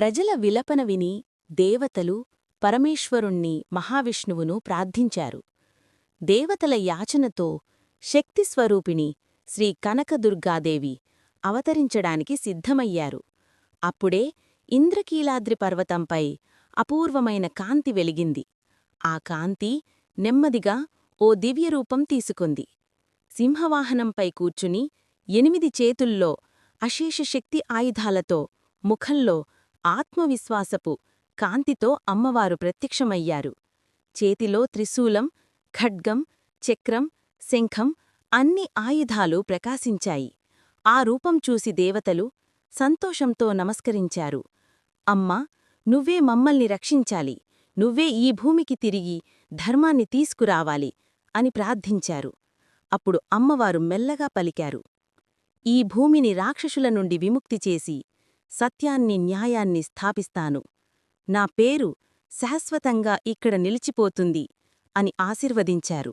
ప్రజల విలపన విని దేవతలు పరమేశ్వరుణ్ణి మహావిష్ణువును ప్రార్థించారు. దేవతల యాచనతో శక్తిస్వరూపిణి శ్రీ కనకదుర్గాదేవి అవతరించడానికి సిద్ధమయ్యారు. అప్పుడే ఇంద్రకీలాద్రి పర్వతంపై అపూర్వమైన కాంతి వెలిగింది. ఆ కాంతి నెమ్మదిగా ఓ దివ్యరూపం తీసుకుంది. సింహవాహనంపై కూర్చుని 8 చేతుల్లో అశేషశక్తి ఆయుధాలతో, ముఖంలో ఆత్మవిశ్వాసపు కాంతితో అమ్మవారు ప్రత్యక్షమయ్యారు. చేతిలో త్రిశూలం, ఖడ్గం, చక్రం, శంఖం అన్ని ఆయుధాలు ప్రకాశించాయి. ఆ రూపం చూసి దేవతలు సంతోషంతో నమస్కరించారు. అమ్మా, నువ్వే మమ్మల్ని రక్షించాలి, నువ్వే ఈ భూమికి తిరిగి ధర్మాన్ని తీసుకురావాలి అని ప్రార్థించారు. అప్పుడు అమ్మవారు మెల్లగా పలికారు. ఈ భూమిని రాక్షసుల నుండి విముక్తి చేసి సత్యాన్ని, న్యాయాన్ని స్థాపిస్తాను. నా పేరు శాశ్వతంగా ఇక్కడ నిలిచిపోతుంది అని ఆశీర్వదించారు.